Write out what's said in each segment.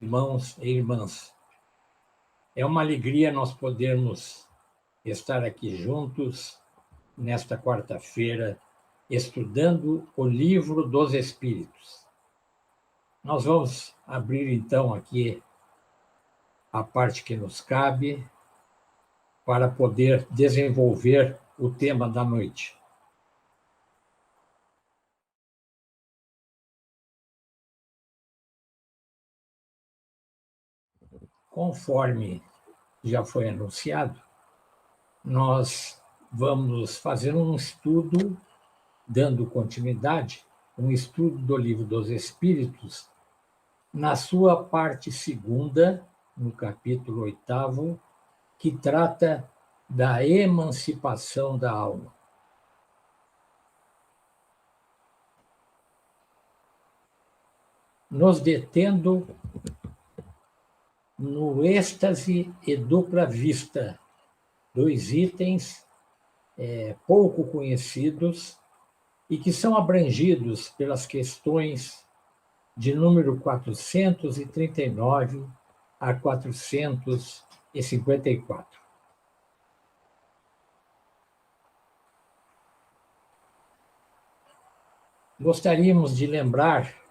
Irmãos e irmãs, é uma alegria nós podermos estar aqui juntos nesta quarta-feira, estudando o Livro dos Espíritos. Nós vamos abrir então aqui a parte que nos cabe para poder desenvolver o tema da noite. Conforme já foi anunciado, nós vamos fazer um estudo, dando continuidade, um estudo do Livro dos Espíritos, na sua parte segunda, no capítulo 8º, que trata da emancipação da alma. Nos detendo no êxtase e dupla vista, dois itens pouco conhecidos e que são abrangidos pelas questões de número 439 a 454. Gostaríamos de lembrar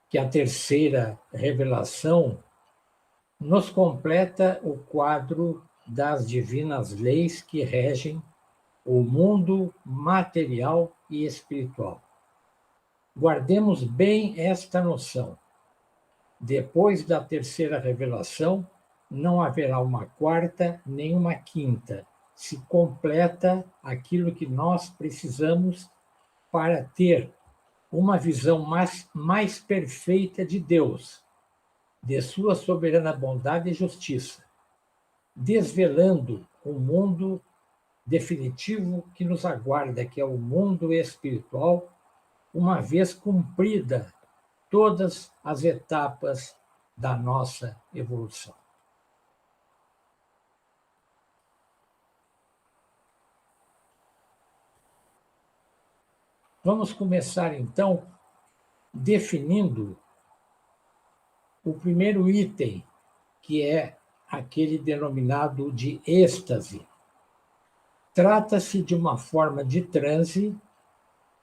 que a terceira revelação nos completa o quadro das divinas leis que regem o mundo material e espiritual. Guardemos bem esta noção. Depois da terceira revelação, não haverá uma quarta nem uma quinta. Se completa aquilo que nós precisamos para ter uma visão mais perfeita de Deus, de sua soberana bondade e justiça, desvelando o mundo definitivo que nos aguarda, que é o mundo espiritual, uma vez cumprida todas as etapas da nossa evolução. Vamos começar, então, definindo o primeiro item, que é aquele denominado de êxtase. Trata-se de uma forma de transe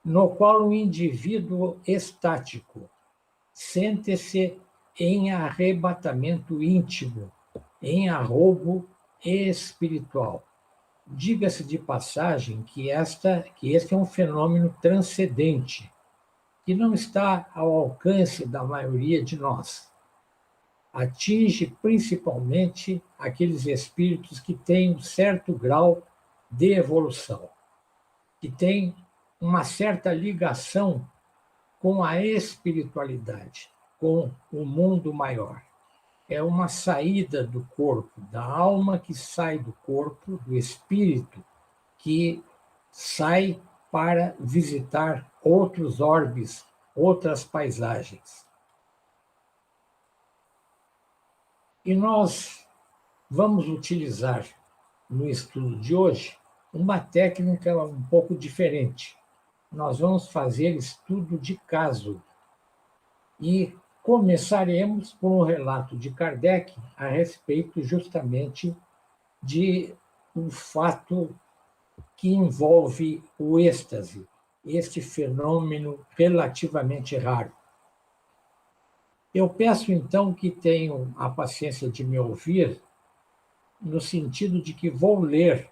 no qual o indivíduo estático sente-se em arrebatamento íntimo, em arroubo espiritual. Diga-se de passagem que este é um fenômeno transcendente, que não está ao alcance da maioria de nós. Atinge principalmente aqueles espíritos que têm um certo grau de evolução, que têm uma certa ligação com a espiritualidade, com o mundo maior. É uma saída do corpo, da alma que sai do corpo, do espírito que sai para visitar outros orbes, outras paisagens. E nós vamos utilizar no estudo de hoje uma técnica um pouco diferente. Nós vamos fazer estudo de caso e começaremos com o relato de Kardec a respeito justamente de um fato que envolve o êxtase, este fenômeno relativamente raro. Eu peço, então, que tenham a paciência de me ouvir, no sentido de que vou ler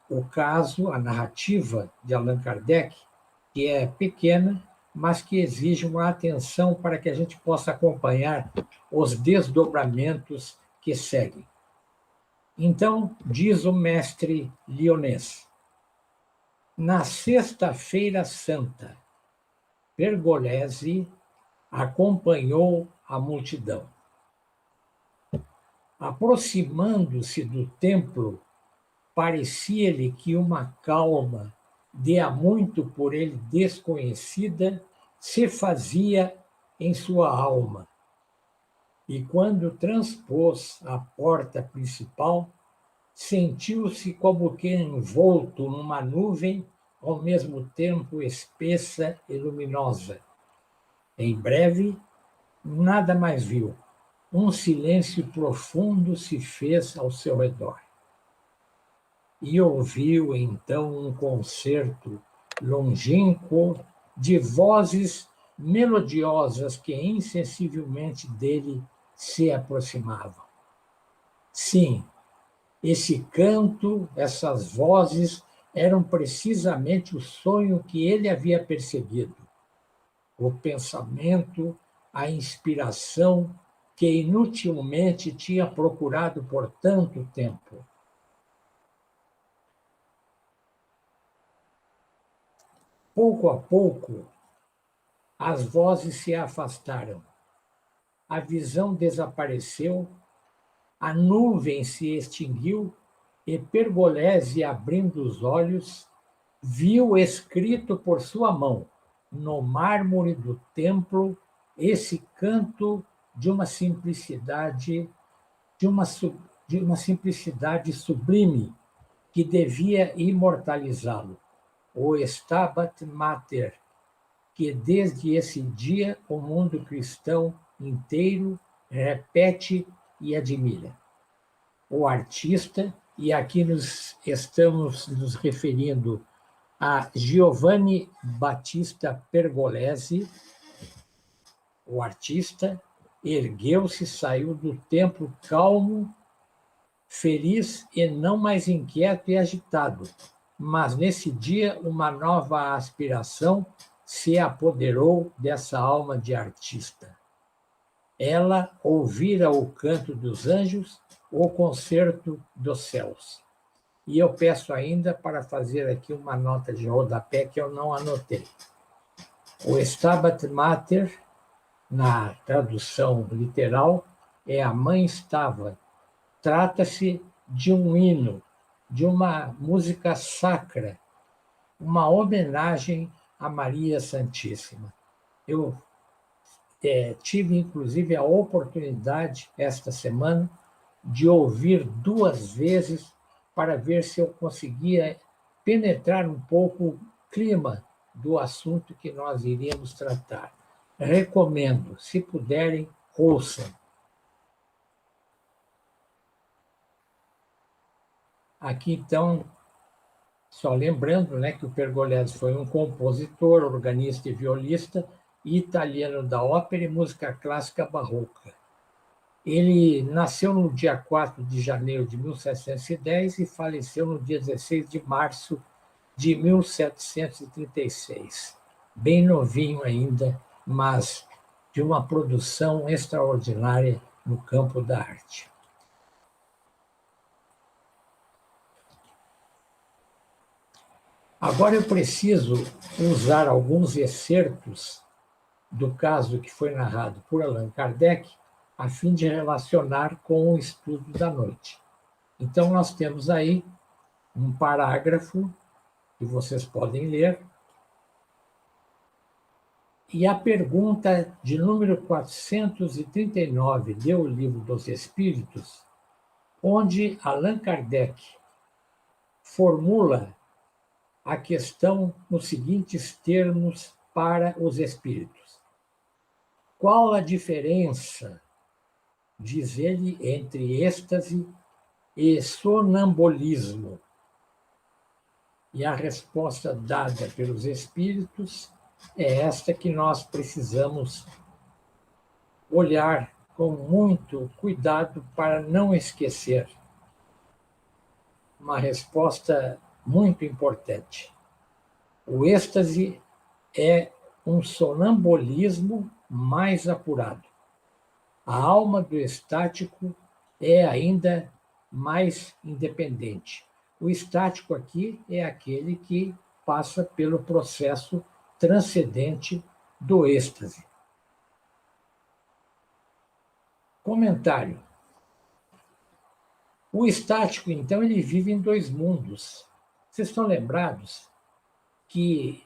o caso, a narrativa de Allan Kardec, que é pequena, mas que exige uma atenção para que a gente possa acompanhar os desdobramentos que seguem. Então, diz o mestre Lyonês: na Sexta-feira Santa, Pergolesi acompanhou a multidão. Aproximando-se do templo, parecia-lhe que uma calma, de há muito por ele desconhecida, se fazia em sua alma. E quando transpôs a porta principal, sentiu-se como que envolto numa nuvem, ao mesmo tempo espessa e luminosa. Em breve, nada mais viu. Um silêncio profundo se fez ao seu redor. E ouviu então um concerto longínquo de vozes melodiosas que insensivelmente dele se aproximavam. Sim, esse canto, essas vozes, eram precisamente o sonho que ele havia perseguido, o pensamento, a inspiração que inutilmente tinha procurado por tanto tempo. Pouco a pouco, as vozes se afastaram, a visão desapareceu, a nuvem se extinguiu e Pergolese, abrindo os olhos, viu escrito por sua mão, no mármore do templo, esse canto de uma simplicidade, de uma simplicidade sublime que devia imortalizá-lo. O Stabat Mater, que desde esse dia o mundo cristão inteiro repete e admira. O artista, e aqui estamos nos referindo a Giovanni Battista Pergolesi, o artista, ergueu-se, saiu do templo calmo, feliz e não mais inquieto e agitado. Mas nesse dia uma nova aspiração se apoderou dessa alma de artista. Ela ouvira o canto dos anjos, o concerto dos céus. E eu peço ainda para fazer aqui uma nota de rodapé que eu não anotei. O Stabat Mater, na tradução literal, é a mãe estava. Trata-se de um hino, de uma música sacra, uma homenagem a Maria Santíssima. Eu tive, inclusive, a oportunidade, esta semana, de ouvir 2 vezes para ver se eu conseguia penetrar um pouco o clima do assunto que nós iríamos tratar. Recomendo, se puderem, ouçam. Aqui, então, só lembrando, né, que o Pergolesi foi um compositor, organista e violista italiano da ópera e música clássica barroca. Ele nasceu no dia 4 de janeiro de 1710 e faleceu no dia 16 de março de 1736. Bem novinho ainda, mas de uma produção extraordinária no campo da arte. Agora eu preciso usar alguns excertos do caso que foi narrado por Allan Kardec, a fim de relacionar com o estudo da noite. Então, nós temos aí um parágrafo que vocês podem ler, e a pergunta de número 439 do Livro dos Espíritos, onde Allan Kardec formula a questão nos seguintes termos para os espíritos. Qual a diferença, diz ele, entre êxtase e sonambulismo? E a resposta dada pelos espíritos é esta que nós precisamos olhar com muito cuidado para não esquecer. Uma resposta muito importante. O êxtase é um sonambulismo mais apurado. A alma do estático é ainda mais independente. O estático aqui é aquele que passa pelo processo transcendente do êxtase. Comentário. O estático, então, ele vive em 2 mundos. Vocês estão lembrados que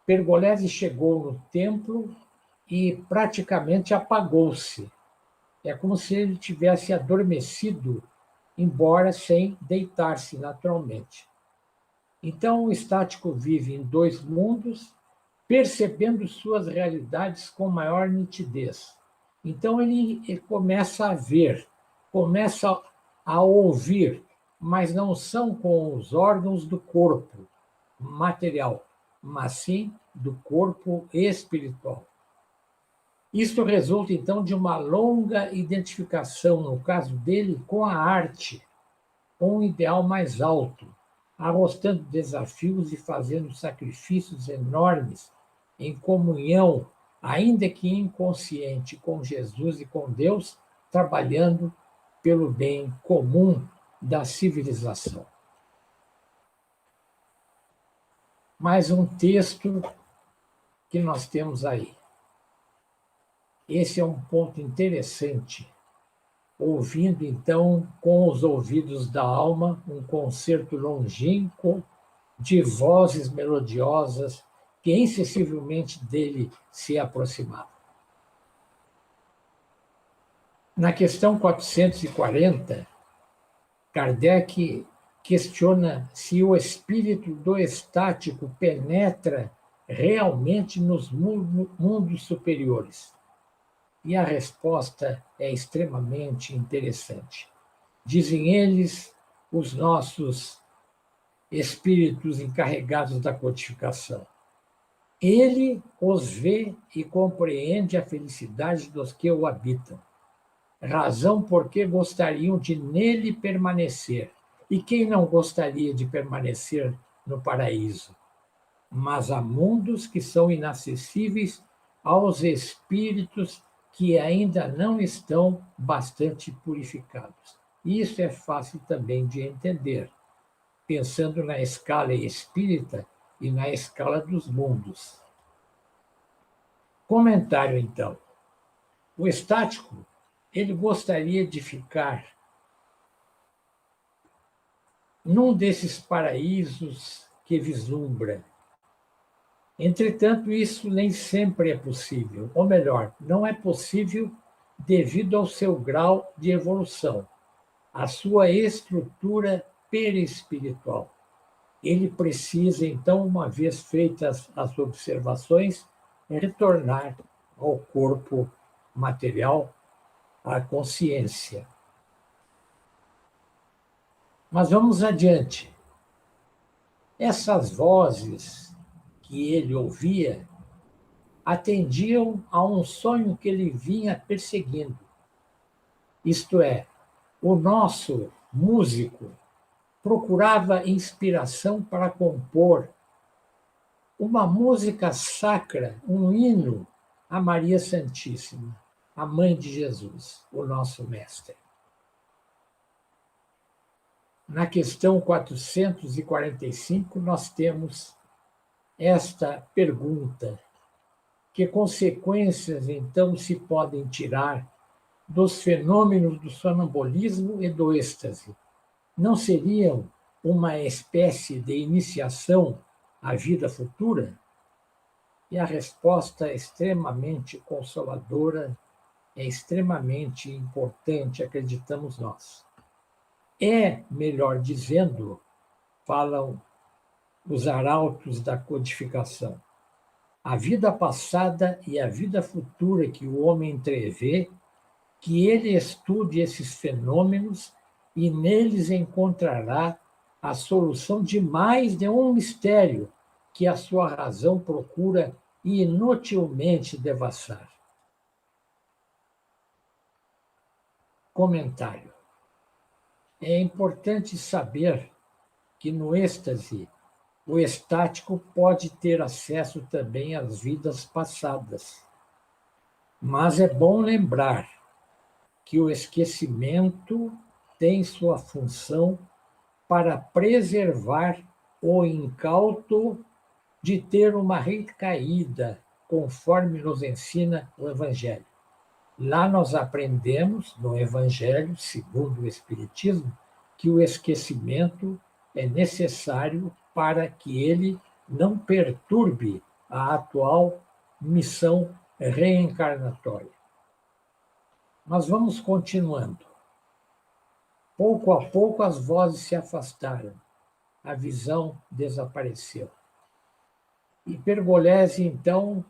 Pergolesi chegou no templo e praticamente apagou-se. É como se ele tivesse adormecido, embora sem deitar-se naturalmente. Então, o estático vive em 2 mundos, percebendo suas realidades com maior nitidez. Então ele começa a ver, começa a ouvir, mas não são com os órgãos do corpo material, mas sim do corpo espiritual. Isso resulta, então, de uma longa identificação, no caso dele, com a arte, com um ideal mais alto, arrostando desafios e fazendo sacrifícios enormes em comunhão, ainda que inconsciente, com Jesus e com Deus, trabalhando pelo bem comum da civilização. Mais um texto que nós temos aí. Esse é um ponto interessante. Ouvindo, então, com os ouvidos da alma, um concerto longínquo de vozes melodiosas que insensivelmente dele se aproximavam. Na questão 440, Kardec questiona se o espírito do estático penetra realmente nos mundos superiores. E a resposta é extremamente interessante. Dizem eles, os nossos espíritos encarregados da codificação. Ele os vê e compreende a felicidade dos que o habitam, razão por que gostariam de nele permanecer. E quem não gostaria de permanecer no paraíso? Mas há mundos que são inacessíveis aos espíritos que ainda não estão bastante purificados. Isso é fácil também de entender, pensando na escala espírita e na escala dos mundos. Comentário, então. O estático, ele gostaria de ficar num desses paraísos que vislumbra. Entretanto, isso nem sempre é possível. Ou melhor, não é possível devido ao seu grau de evolução, à sua estrutura perispiritual. Ele precisa, então, uma vez feitas as observações, retornar ao corpo material, à consciência. Mas vamos adiante. Essas vozes que ele ouvia atendiam a um sonho que ele vinha perseguindo. Isto é, o nosso músico procurava inspiração para compor uma música sacra, um hino a Maria Santíssima, a Mãe de Jesus, o nosso mestre. Na questão 445, nós temos esta pergunta: que consequências, então, se podem tirar dos fenômenos do sonambulismo e do êxtase? Não seriam uma espécie de iniciação à vida futura? E a resposta é extremamente consoladora, é extremamente importante, acreditamos nós. É, melhor dizendo, falam os arautos da codificação, a vida passada e a vida futura que o homem entrevê, que ele estude esses fenômenos e neles encontrará a solução de mais de um mistério que a sua razão procura inutilmente devassar. Comentário. É importante saber que no êxtase, o estático pode ter acesso também às vidas passadas. Mas é bom lembrar que o esquecimento tem sua função para preservar o incauto de ter uma recaída, conforme nos ensina o Evangelho. Lá nós aprendemos, no Evangelho, segundo o Espiritismo, que o esquecimento é necessário para que ele não perturbe a atual missão reencarnatória. Mas vamos continuando. Pouco a pouco as vozes se afastaram, a visão desapareceu. E Pergolesi, então,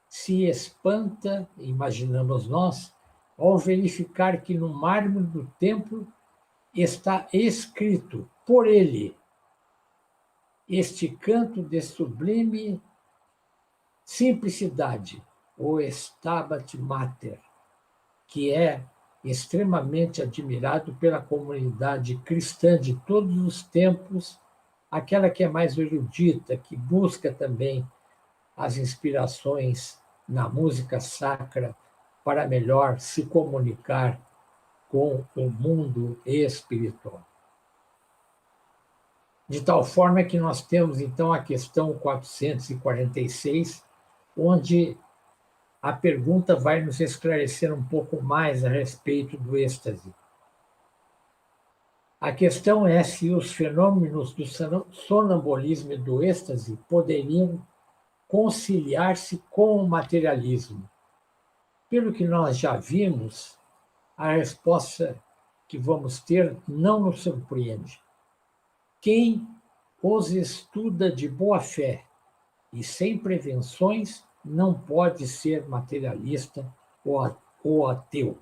se espanta, imaginamos nós, ao verificar que no mármore do templo está escrito por ele este canto de sublime simplicidade, o Stabat Mater, que é extremamente admirado pela comunidade cristã de todos os tempos, aquela que é mais erudita, que busca também as inspirações na música sacra para melhor se comunicar com o mundo espiritual. De tal forma que nós temos, então, a questão 446, onde a pergunta vai nos esclarecer um pouco mais a respeito do êxtase. A questão é se os fenômenos do sonambulismo e do êxtase poderiam conciliar-se com o materialismo. Pelo que nós já vimos, a resposta que vamos ter não nos surpreende. Quem os estuda de boa fé e sem prevenções não pode ser materialista ou ateu.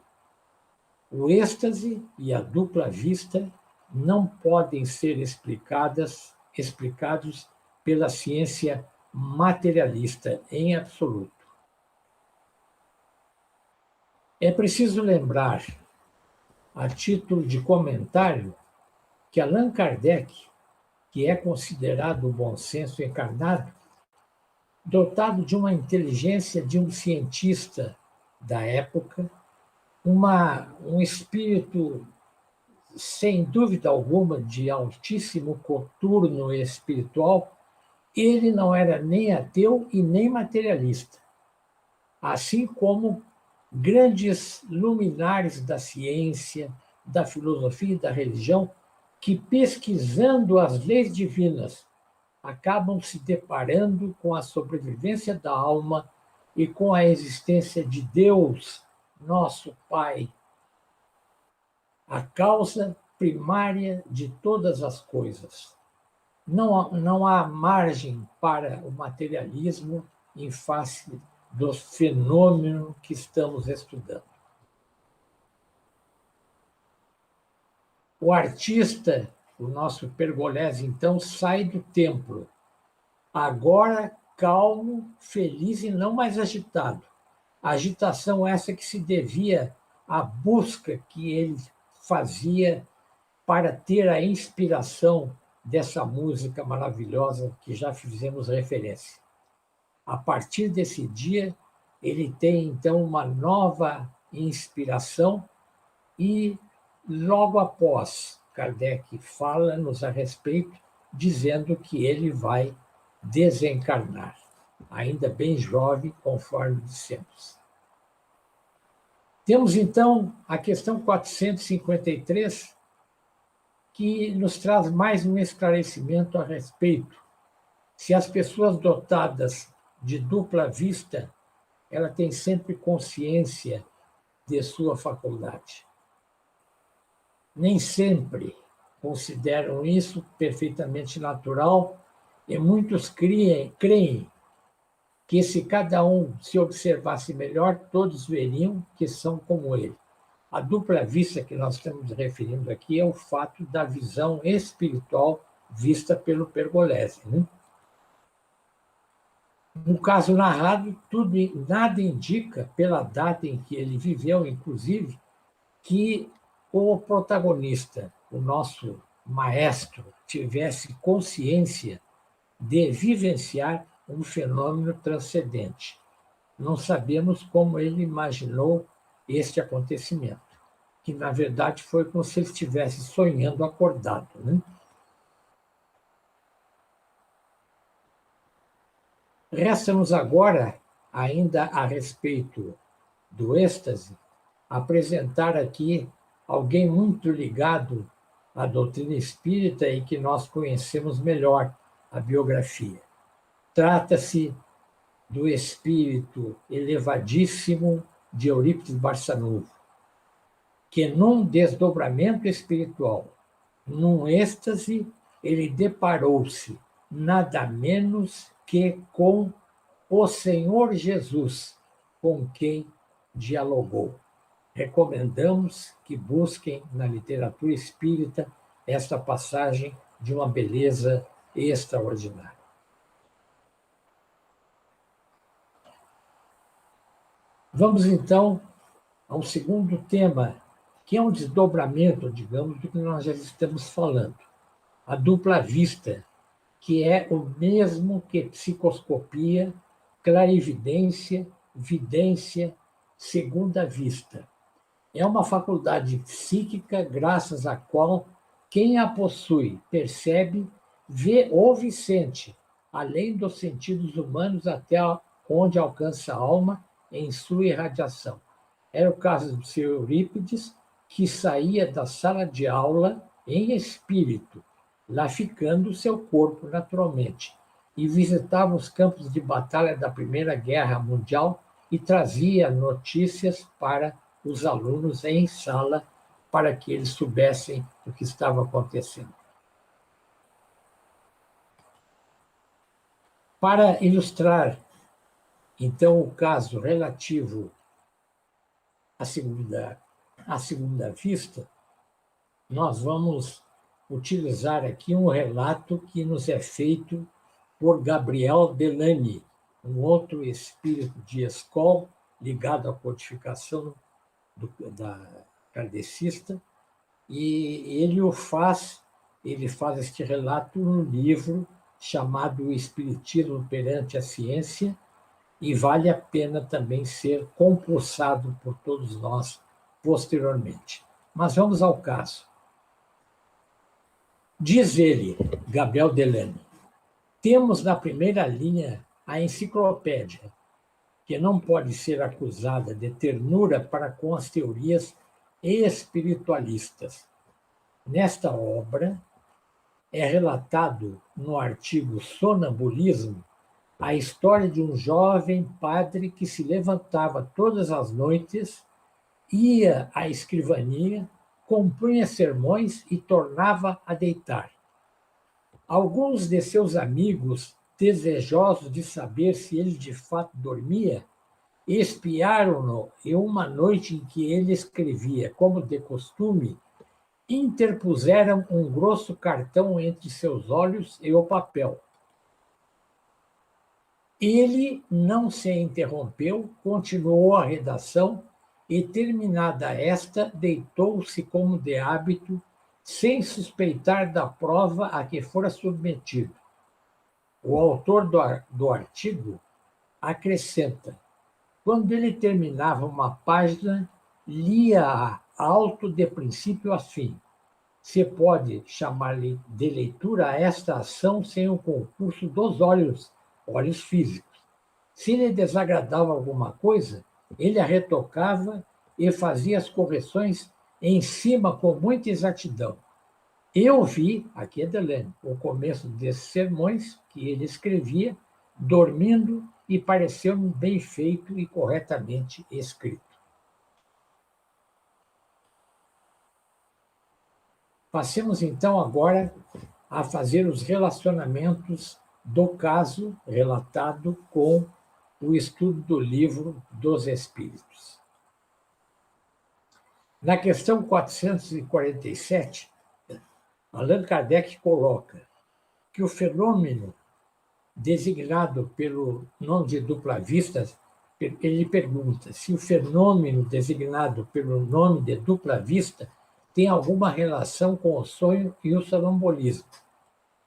O êxtase e a dupla vista não podem ser explicados pela ciência materialista em absoluto. É preciso lembrar, a título de comentário, que Allan Kardec, que é considerado o bom senso encarnado, dotado de uma inteligência de um cientista da época, um espírito, sem dúvida alguma, de altíssimo coturno espiritual, ele não era nem ateu e nem materialista. Assim como grandes luminares da ciência, da filosofia e da religião, que, pesquisando as leis divinas, acabam se deparando com a sobrevivência da alma e com a existência de Deus, nosso Pai, a causa primária de todas as coisas. Não há margem para o materialismo em face do fenômeno que estamos estudando. O artista, o nosso Pergolesi, então, sai do templo, agora calmo, feliz e não mais agitado. A agitação essa que se devia à busca que ele fazia para ter a inspiração dessa música maravilhosa que já fizemos referência. A partir desse dia, ele tem, então, uma nova inspiração e, logo após, Kardec fala-nos a respeito, dizendo que ele vai desencarnar, ainda bem jovem, conforme dissemos. Temos, então, a questão 453, que nos traz mais um esclarecimento a respeito. Se as pessoas dotadas de dupla vista, ela tem sempre consciência de sua faculdade. Nem sempre consideram isso perfeitamente natural e muitos creem que se cada um se observasse melhor, todos veriam que são como ele. A dupla vista que nós estamos referindo aqui é o fato da visão espiritual vista pelo Pergolesi, né? No caso narrado, nada indica, pela data em que ele viveu, inclusive, que o protagonista, o nosso maestro, tivesse consciência de vivenciar um fenômeno transcendente. Não sabemos como ele imaginou este acontecimento, que, na verdade, foi como se ele estivesse sonhando acordado, né? Resta-nos agora, ainda a respeito do êxtase, apresentar aqui alguém muito ligado à doutrina espírita e que nós conhecemos melhor a biografia. Trata-se do espírito elevadíssimo de Eurípides Barçanufo, que num desdobramento espiritual, num êxtase, ele deparou-se nada menos que com o Senhor Jesus, com quem dialogou. Recomendamos que busquem na literatura espírita esta passagem de uma beleza extraordinária. Vamos, então, ao segundo tema, que é um desdobramento, digamos, do que nós já estamos falando. A dupla vista, que é o mesmo que psicoscopia, clarividência, vidência, segunda vista. É uma faculdade psíquica graças à qual quem a possui percebe, vê ou sente, além dos sentidos humanos até onde alcança a alma em sua irradiação. Era o caso do seu Eurípides, que saía da sala de aula em espírito, lá ficando seu corpo naturalmente, e visitava os campos de batalha da Primeira Guerra Mundial e trazia notícias para os alunos em sala para que eles soubessem o que estava acontecendo. Para ilustrar, então, o caso relativo à segunda vista, nós vamos utilizar aqui um relato que nos é feito por Gabriel Delany, um outro espírito de escola ligado à codificação da kardecista, e ele faz este relato num livro chamado O Espiritismo perante a Ciência, e vale a pena também ser compulsado por todos nós posteriormente. Mas vamos ao caso. Diz ele, Gabriel Delany, temos na primeira linha a enciclopédia, que não pode ser acusada de ternura para com as teorias espiritualistas. Nesta obra, é relatado no artigo Sonambulismo a história de um jovem padre que se levantava todas as noites, ia à escrivania, compunha sermões e tornava a deitar. Alguns de seus amigos, desejosos de saber se ele de fato dormia, espiaram-no e uma noite em que ele escrevia, como de costume, interpuseram um grosso cartão entre seus olhos e o papel. Ele não se interrompeu, continuou a redação e, terminada esta, deitou-se como de hábito, sem suspeitar da prova a que fora submetido. O autor do artigo acrescenta: quando ele terminava uma página, lia-a alto de princípio a fim. Se pode chamar-lhe de leitura a esta ação sem o concurso dos olhos físicos. Se lhe desagradava alguma coisa, ele a retocava e fazia as correções em cima com muita exatidão. Eu vi, aqui é Delany, o começo desses sermões que ele escrevia, dormindo, e pareceu-me bem feito e corretamente escrito. Passemos, então, agora a fazer os relacionamentos do caso relatado com o estudo do Livro dos Espíritos. Na questão 447, Allan Kardec coloca que o fenômeno designado pelo nome de dupla vista, ele pergunta se o fenômeno designado pelo nome de dupla vista tem alguma relação com o sonho e o sonambulismo.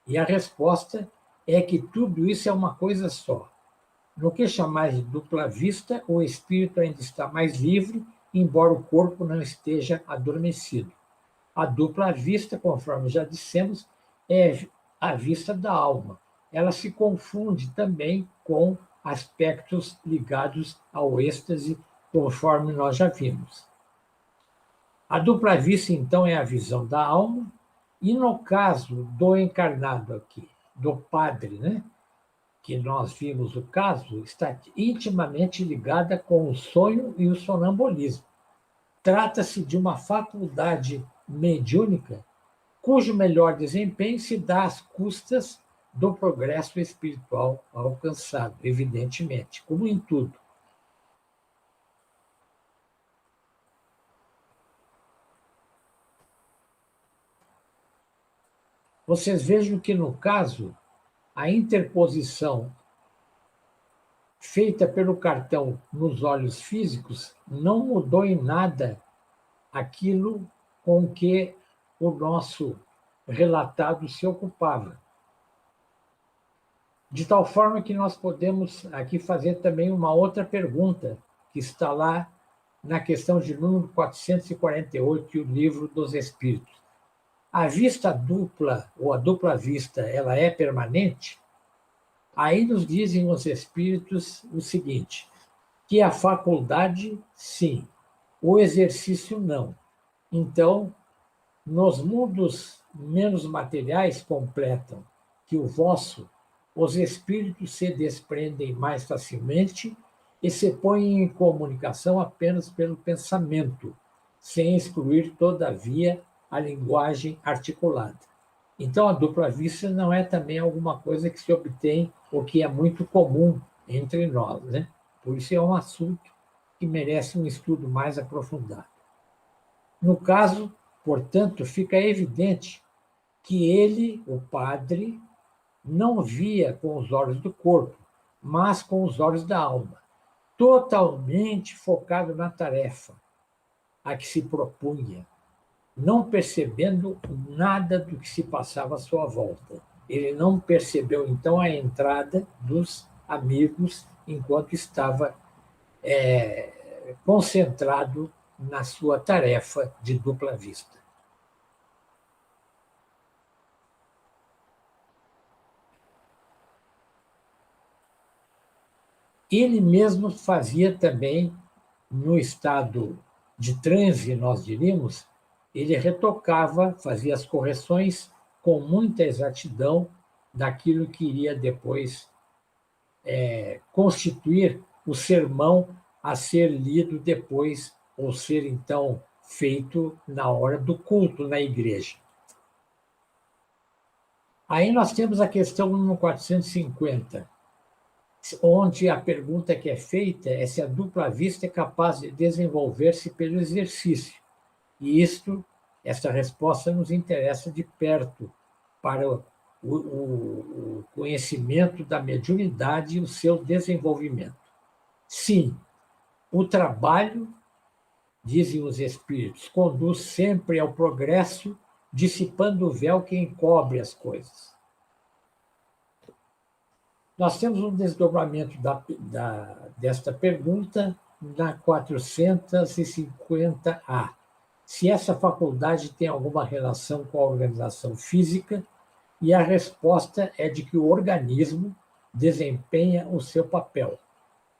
E a resposta é que tudo isso é uma coisa só. No que chamais de dupla vista, o espírito ainda está mais livre, embora o corpo não esteja adormecido. A dupla vista, conforme já dissemos, é a vista da alma. Ela se confunde também com aspectos ligados ao êxtase, conforme nós já vimos. A dupla vista, então, é a visão da alma, e no caso do encarnado aqui, do padre, né, que nós vimos o caso, está intimamente ligada com o sonho e o sonambulismo. Trata-se de uma faculdade mediúnica cujo melhor desempenho se dá às custas do progresso espiritual alcançado, evidentemente, como em tudo. Vocês vejam que, no caso, a interposição feita pelo cartão nos olhos físicos não mudou em nada aquilo com que o nosso relatado se ocupava. De tal forma que nós podemos aqui fazer também uma outra pergunta, que está lá na questão de número 448 do Livro dos Espíritos. A vista dupla, ou a dupla vista, ela é permanente? Aí nos dizem os Espíritos o seguinte, que a faculdade, sim, o exercício, não. Então, nos mundos menos materiais completam que o vosso, os espíritos se desprendem mais facilmente e se põem em comunicação apenas pelo pensamento, sem excluir, todavia, a linguagem articulada. Então, a dupla vista não é também alguma coisa que se obtém ou que é muito comum entre nós, né? Por isso é um assunto que merece um estudo mais aprofundado. No caso, portanto, fica evidente que ele, o padre, não via com os olhos do corpo, mas com os olhos da alma, totalmente focado na tarefa a que se propunha, não percebendo nada do que se passava à sua volta. Ele não percebeu, então, a entrada dos amigos enquanto estava concentrado na sua tarefa de dupla vista. Ele mesmo fazia também, no estado de transe, nós diríamos, ele retocava, fazia as correções com muita exatidão daquilo que iria depois constituir o sermão a ser lido depois, ou ser, então, feito na hora do culto na igreja. Aí nós temos a questão número 450, onde a pergunta que é feita é se a dupla vista é capaz de desenvolver-se pelo exercício. E essa resposta nos interessa de perto para o conhecimento da mediunidade e o seu desenvolvimento. Sim, o trabalho, dizem os espíritos, conduz sempre ao progresso, dissipando o véu que encobre as coisas. Nós temos um desdobramento desta pergunta na 450A. Se essa faculdade tem alguma relação com a organização física, e a resposta é de que o organismo desempenha o seu papel,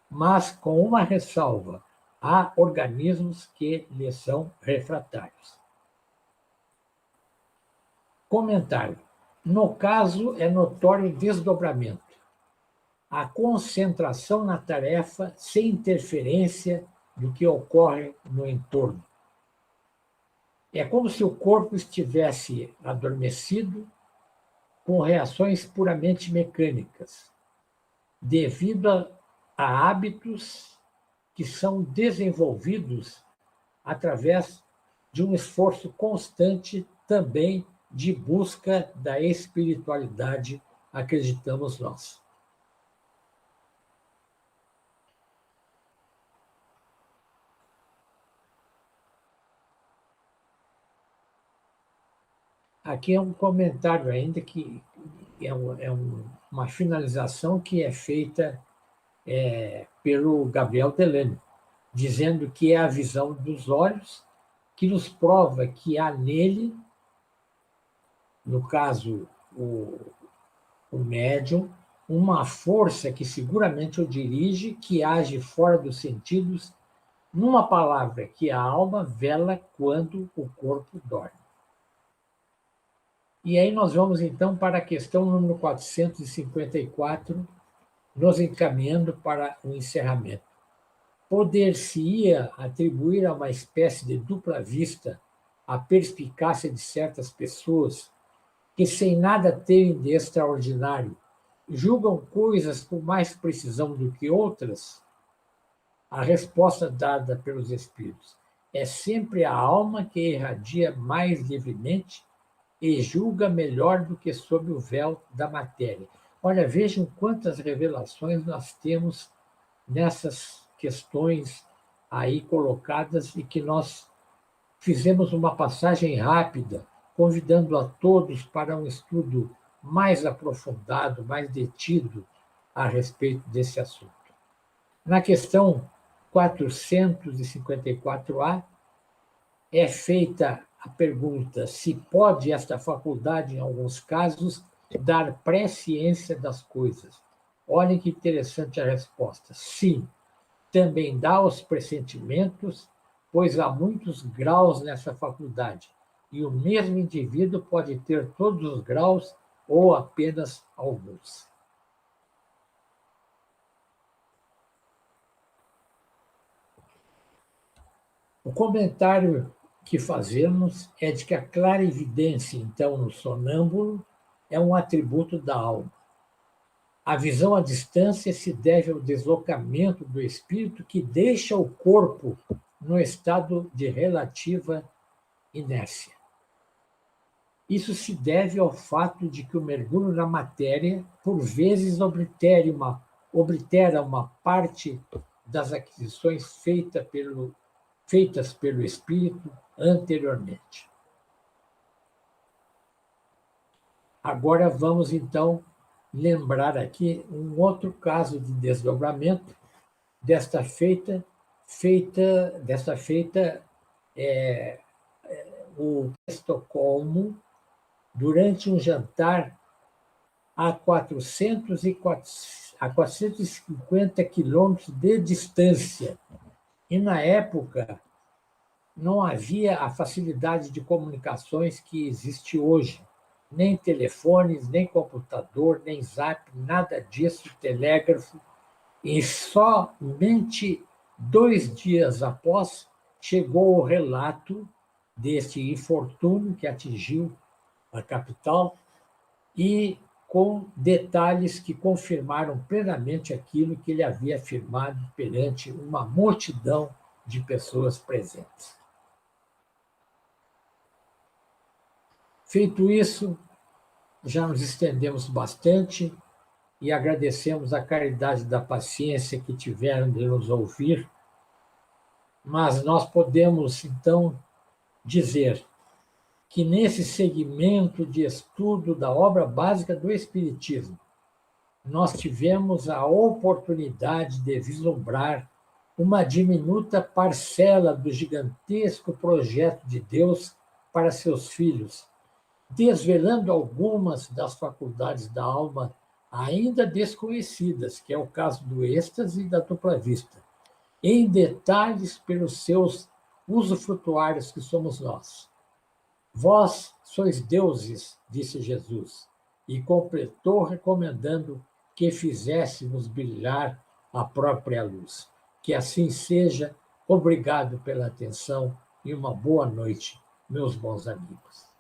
mas com uma ressalva: há organismos que lhe são refratários. Comentário. No caso, é notório o desdobramento, a concentração na tarefa sem interferência do que ocorre no entorno. É como se o corpo estivesse adormecido, com reações puramente mecânicas, devido a hábitos que são desenvolvidos através de um esforço constante também de busca da espiritualidade, acreditamos nós. Aqui é um comentário ainda que uma finalização que é feita pelo Gabriel Delano, dizendo que é a visão dos olhos que nos prova que há nele, no caso, o médium, uma força que seguramente o dirige, que age fora dos sentidos, numa palavra, que a alma vela quando o corpo dorme. E aí nós vamos, então, para a questão número 454, nos encaminhando para o encerramento. Poder-se-ia atribuir a uma espécie de dupla vista a perspicácia de certas pessoas que sem nada terem de extraordinário, julgam coisas com mais precisão do que outras? A resposta dada pelos espíritos é sempre a alma que irradia mais livremente e julga melhor do que sob o véu da matéria. Olha, vejam quantas revelações nós temos nessas questões aí colocadas e que nós fizemos uma passagem rápida, convidando a todos para um estudo mais aprofundado, mais detido a respeito desse assunto. Na questão 454A, é feita a pergunta se pode esta faculdade, em alguns casos, dar presciência das coisas. Olhem que interessante a resposta. Sim, também dá os pressentimentos, pois há muitos graus nessa faculdade, e o mesmo indivíduo pode ter todos os graus ou apenas alguns. O comentário que fazemos é de que a clarividência, então, no sonâmbulo, é um atributo da alma. A visão à distância se deve ao deslocamento do espírito que deixa o corpo no estado de relativa inércia. Isso se deve ao fato de que o mergulho na matéria, por vezes, oblitera uma parte das aquisições feitas pelo espírito anteriormente. Agora vamos, então, lembrar aqui um outro caso de desdobramento desta feita o Estocolmo, durante um jantar a 450 quilômetros de distância. E, na época, não havia a facilidade de comunicações que existe hoje. Nem telefones, nem computador, nem zap, nada disso, telégrafo. E somente 2 dias após chegou o relato deste infortúnio que atingiu a capital e com detalhes que confirmaram plenamente aquilo que ele havia afirmado perante uma multidão de pessoas presentes. Feito isso, já nos estendemos bastante e agradecemos a caridade da paciência que tiveram de nos ouvir, mas nós podemos, então, dizer que nesse segmento de estudo da obra básica do Espiritismo, nós tivemos a oportunidade de vislumbrar uma diminuta parcela do gigantesco projeto de Deus para seus filhos, desvelando algumas das faculdades da alma ainda desconhecidas, que é o caso do êxtase e da dupla vista, em detalhes pelos seus usufrutuários que somos nós. Vós sois deuses, disse Jesus, e completou recomendando que fizéssemos brilhar a própria luz. Que assim seja. Obrigado pela atenção e uma boa noite, meus bons amigos.